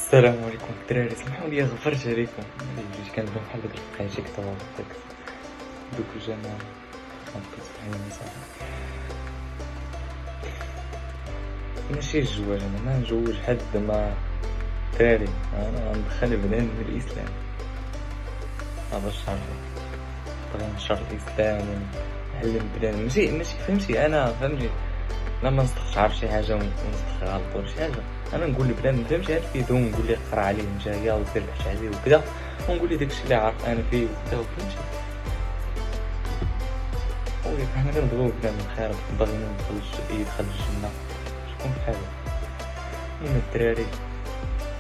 السلام عليكم الدراري، سمحوا لي غفرت عليكم. جيت كنبان بحال داك لقيتك داك دوك الجماعة كتفهمني صافي. ماشي الجواج، انا ما نجوج حد، ما الدراري انا غندخل بنادم من الاسلام. هذا الشرط بغي نشر الاسلام ونعلم بنادم، ماشي فهمتي، انا فهمتي لا ما نصدقش عارف شي حاجه ونصدق غلط ولا شي حاجه. انا نقول لبنادم فهمتي هاد الفيديو، نقول ليه قرا عليه نجايا ودير بحث عليه وكذا، ونقول ليه داكشي اللي عارف انا فيه وكذا فهمتي. خويا حنا كنبغيو بنادم خير، باغيين يدخل الجنه شكون بحالو. المهم الدراري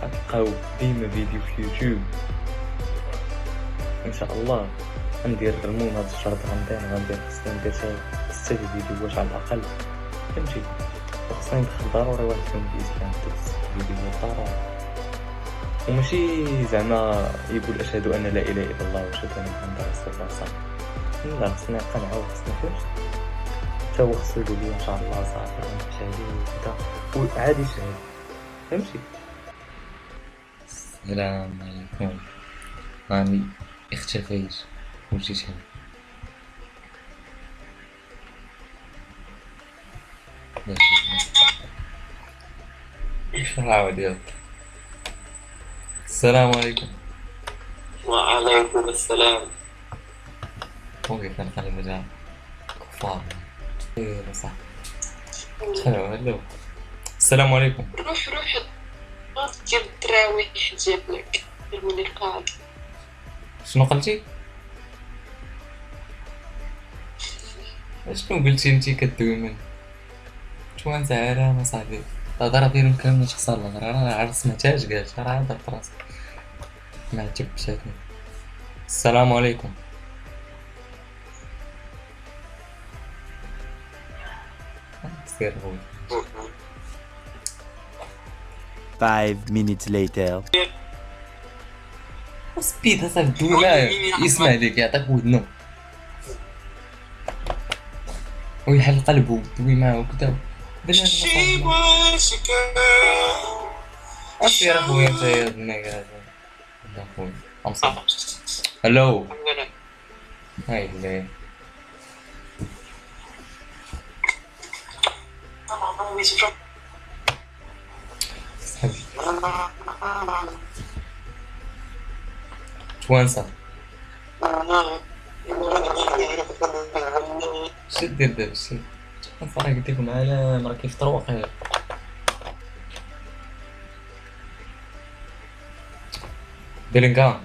غتلقاو ديما فيديو في يوتيوب ان شاء الله. غندير المهم هاد الشهر غندير خصني ندير 6 فيديوهات على الاقل فهمتي. خصني ندخل ضروري واحد فيهم الاسلام، دوك 6 فيديوهات ضروري، وماشي زعما يقول اشهد ان لا اله الا الله واشهد ان محمدا رسول الله صح. لا خصني نقنعو، خصني فهمتي حتى هو خصو يقول لي ان شاء الله صافي غنمشي عليه وكذا وعادي يشهد فهمتي. السلام عليكم، راني اختفيت وجيت هنا. ايش نعاود يلا. السلام عليكم. وعليكم السلام. وقف نخلي مجال كفار. ايه صح. هلو السلام عليكم. روح جيب التراويح جيب لك الملقات. شنو قلتي؟ شنو قلتي انتي كدوي من شوان ساعة ما صاحبي تهضر فين كلمة تخسر الهضرة، انا عارف سمعتهاش قالت راه عندها في راسك ما عجبتني. السلام عليكم. سير هو 5 minutes later. سبيد هسا دوي معاه يسمع ليك يعطيك ودنو ويحل قلبه دوي معاه وكدا. أصير أخويا أنت يا ابني قاعد أخويا أمصر. هلو هاي اللي صحبي توانسة شو دير دابا شي توانسة راه قلت لكم على راه كيفطروا واقيلا. بيلينغهام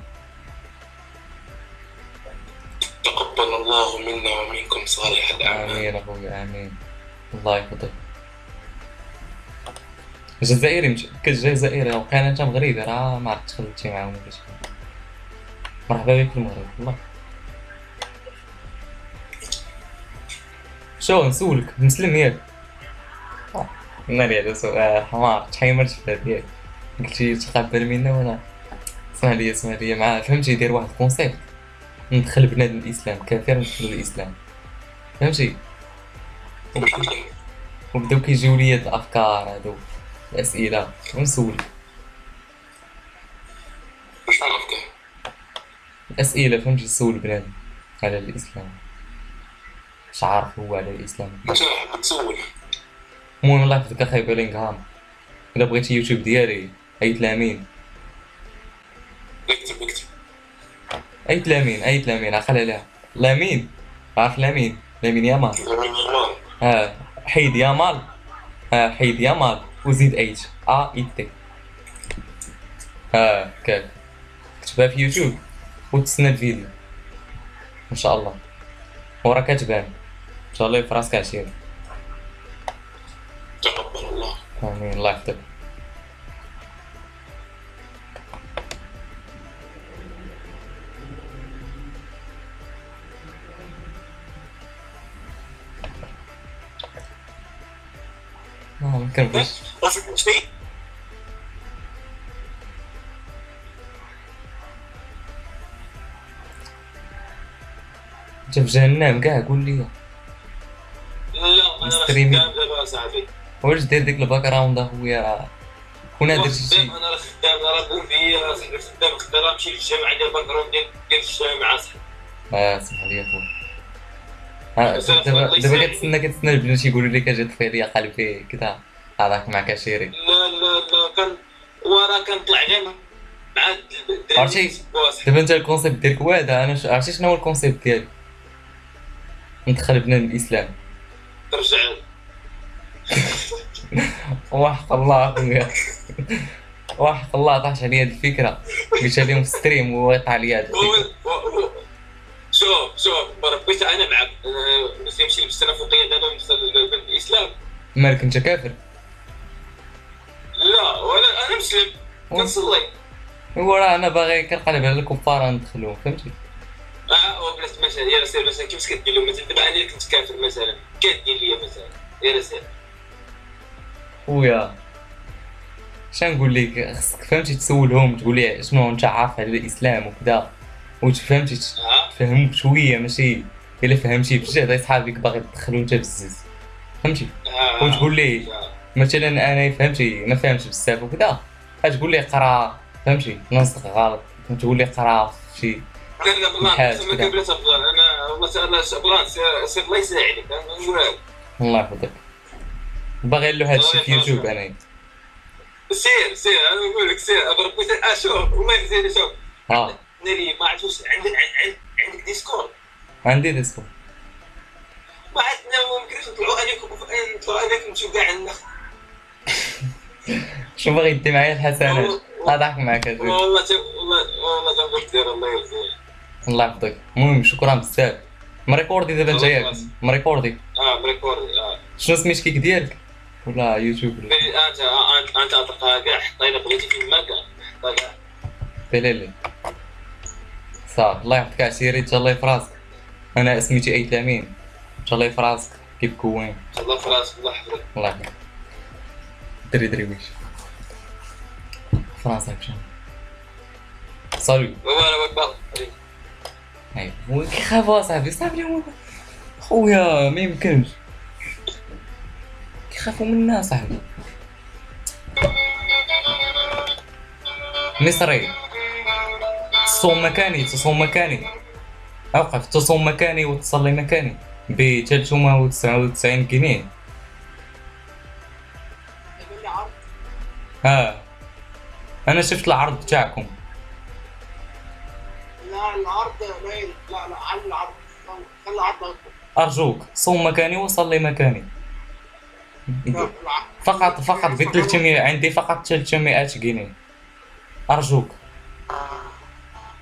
تقبل الله منا ومنكم صالح الأعمال. آمين أخويا آمين، الله يحفظك. جزائري مش كجزائري، لو كان أنت مغربي راه ما عرفتش خدمتي معاهم ولا شي. مرحبا بك في المغرب والله. شو نسولك مسلم ياك؟ ناري على سؤال حمار تحيمرت في هاد ياك، قلتي تقبل منا وانا اسمع لي مع فهمتي يدير واحد الكونسيبت ندخل بنادم الاسلام كافر ندخل الاسلام فهمتي. وبداو كيجيو ليا الافكار هادو الاسئله ونسولك شنو الأفكار؟ الاسئله فهمتي، نسول بنادم على الاسلام اش عارف هو على الاسلام. أنت حاب تسول؟ المهم الله يحفظك اخي بيلينغهام، الا بغيتي يوتيوب ديالي ايت لامين اكتب ايت لامين عقل عليها لامين، عارف لامين يامال. ها حيد يامال، ها حيد يامال وزيد ايت اي تي، ها كاك كتبها في يوتيوب وتسنى الفيديو ان شاء الله ورا كتبان ان شاء الله في راسك عشير. تقبل الله. امين الله يحفظك. ما كنبغيش وصلت شيء؟ انت في جهنم كاع قول لي لا أنا مستريمين. خدام لاباس عليك. واش دير ديك الباك راوند اخويا كون درتي شي خدام، انا راه خدام، انا راه بوفي، راه صاحبي خدام، راه نمشي للجامعه، عندي الباك جراوند ديال الجامعه صاحبي. اسمح لي اخويا. بس راه دابا الله دابا يسهل. كتسنى البنات يقولوا لك اجي طفي لي قلبي كذا، هذاك معك عشيري. لا كان وراه كنطلع غير مع الدراري عرفتي كيسبوا صاحبي. دابا انت الكونسيبت ديالك واعر، انا عرفتي شنو هو الكونسيبت ديالي؟ ندخل بنان الاسلام. ترجع وحق الله اخويا، وحق الله طاحت عليا هاد الفكره، قلتها لهم في ستريم ووقع عليا هاد الفكره. شوف بربيت انا معك، انا باش نمشي للسنه فوقيه دابا ندخل الاسلام. مالك انت كافر؟ لا ولا انا مسلم كنصلي. هو راه انا باغي كنقلب على الكفار ندخلو، فهمتي؟ وبلاش مثلا يا رسول، مثلا كيفاش كدير له مثلا دابا انا اللي كنت كافر مثلا كدير ليا مثلا يا رسول. خويا شنقول لك، خصك فهمتي تسولهم، تقول لي شنو انت عارف على الاسلام وكذا، وتفهمتي تفهموك شويه، ماشي الا فهمتي بجد يصحاب لك باغي تدخلو انت بزز، فهمتي؟ وتقول لي مثلا انا فهمتي ما فهمتش بزاف وكذا، تقول لي قرا، فهمتي؟ نصدق غلط، تقول لي قرا في لا بلان تسمى كذا. بلان بلان، انا والله انا بلان سير الله يساعدك، انا نقول لك الله يحفظك، باغي له هذا الشيء في يوتيوب انا. سير انا نقول لك سير بربي. شوف والله يزيد، شوف ناري ما عرفتش عندك ديسكورد؟ عندي ديسكو. ما عندنا، ما يمكنش نطلعوا عليكم نمشيو كاع عندنا. شنو باغي يدي معايا الحسنات؟ ضحك معاك هذا. والله تنقول دير الله يرضيك. الله يحفظك. المهم شكرا بزاف. مريكوردي دابا انت ياك؟ مريكوردي. مريكوردي. شنو سميت كيك ديالك؟ ولا يوتيوب؟ انت عطيها كاع، حطها الا بغيتي فيما كاع حطها كاع. بلالي صافي، الله يحفظك عسيري، تهلاي في راسك. انا سميتي اي تامين، تهلاي في راسك كيف كوين. الله في راسك، الله يحفظك. الله يحفظك. دري ويش فرنسا كشان صالو. بابا انا بكبر. ايوا كيخافوا صاحبي، صاحبي خويا ما يمكنش، كيخافوا منا صاحبي. مصري تصوم مكاني، تصوم مكاني، اوقف تصوم مكاني وتصلي مكاني ب 399 جنيه. ها انا شفت العرض تاعكم. لا العرض باين، لا على العرض، خلي العرض ارجوك صوم مكاني وصلي مكاني فقط ب 300، عندي فقط 300 جنيه، ارجوك.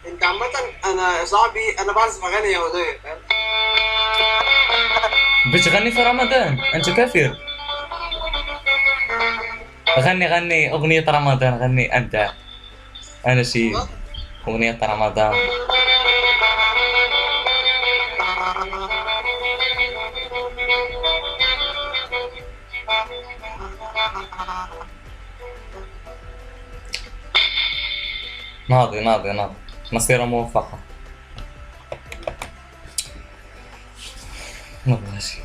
انت عامة انا صاحبي انا بعزف اغاني يهودية، فاهم؟ بتغني في رمضان؟ انت كافر. غني اغنية رمضان، غني انت، انا شي اغنية رمضان. ناضي مسيرة موفقة. ماشي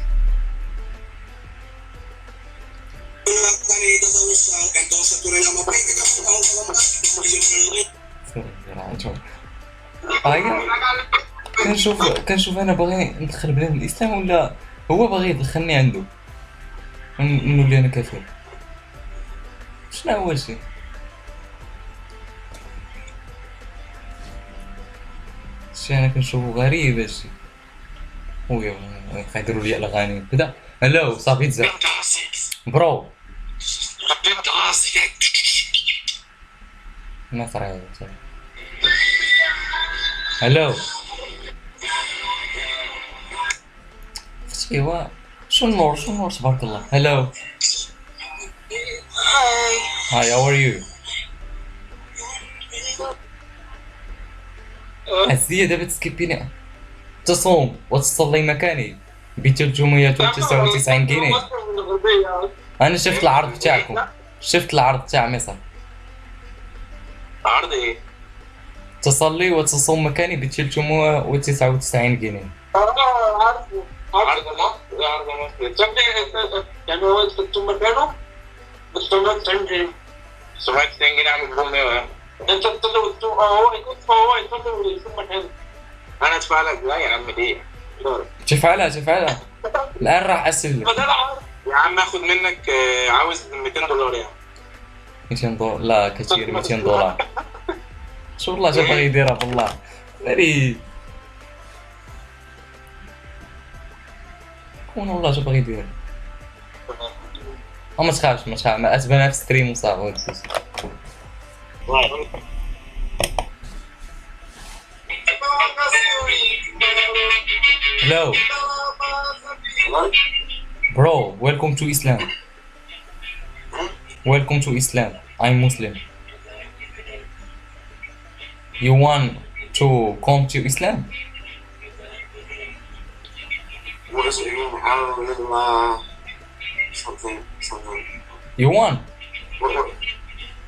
كنشوف انا باغي ندخل بلاد الاسلام، ولا هو باغي يدخلني عنده نولي انا كافر. شنو هو الشيء؟ انا كنشوفو غريب هادشي. ويا يقدروا لي الاغاني كدا. هلو صافي تزا برو ربيت راسي. ما فرا. هلو ايوا شو النور تبارك الله. هلو هاي how are you؟ عزية دابا تسكيبيني، تصوم وتصلي مكاني ب 399 جنيه. انا شفت العرض تاعكم، شفت العرض تاع مصر. عرض ايه؟ تصلي وتصوم مكاني ب 399 جنيه. عرض مصر يعني هو تصوم مكانه ب 399 جنيه. 790 جنيه اعمل بهم 100. انت هو يقول ثم الحلو. انا ادفع لك. لا يا عم ليه؟ تفعلها الان راح اسلك. يا عم اخد منك عاوز $200 يعني. $200 لا كثير. $200 شو والله شو بغي يديرها والله فريد. كون والله شو بغي يدير. ما تخافش ما تخافش اتبنى في ستريم وصافي. Hello bro, welcome to Islam. Welcome to Islam. I'm Muslim. You want to come to Islam? Something. You want?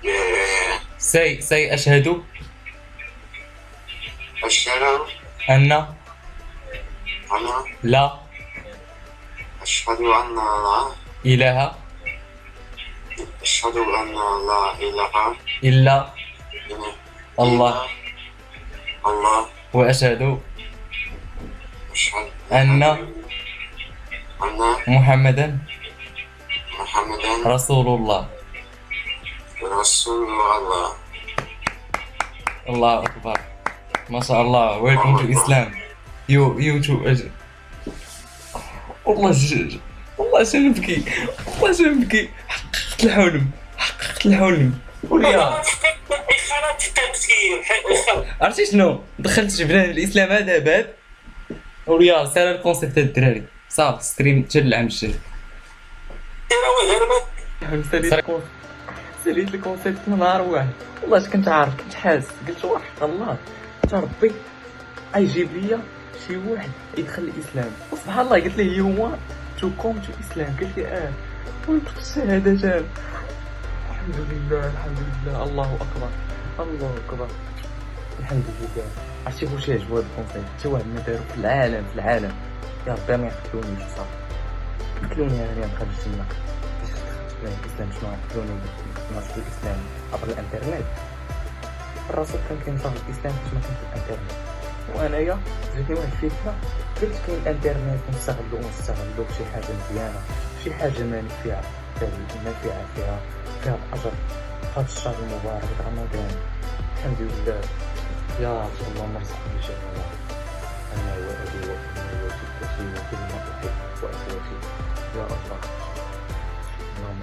Yeah. Say أشهد أن لا أشهد أن لا إله أشهد أن لا إله إلا إلا الله الله وأشهد أشهد أن محمدا محمدا رسول الله. رسول الله. الله أكبر ما شاء الله. Welcome to Islam. You too. والله سنبكي حققت الحلم ورياض. عرفتي شنو دخلت جبنا الاسلام هذا باب ورياض سال الكونسيبت تاع الدراري صافي ستريم حتى العام الجاي. ساليت الكونسيبت من نهار واحد والله كنت عارف كنت حاس قلت وحق الله تا ربي يجيب ليا شي واحد يدخل الاسلام وسبحان الله قلت له يو وان تو كوم تو اسلام قلت لي ونطق الشهاده جاب. الحمد لله الله اكبر الحمد لله. عرفتي واش عجبو هاد الكونسيبت حتى واحد ما دارو في العالم يا ربي ما يقتلونيش صافي قتلوني انا ندخل الجنه الاسلام. شنو يقتلوني نص الاسلام عبر الانترنت. الرسول كان كينصح الاسلام باش ما كانش الانترنت وانايا جاتني واحد الفكره قلت كاين الانترنت ونستغلو بشي حاجه مزيانه شي حاجه منفعه فيها الاجر في هذا الشهر المبارك رمضان. الحمد لله يا رب اللهم ارزقني جميعا انا وابي وامي وجدتي وكل ما احب واخوتي يا الله. اللهم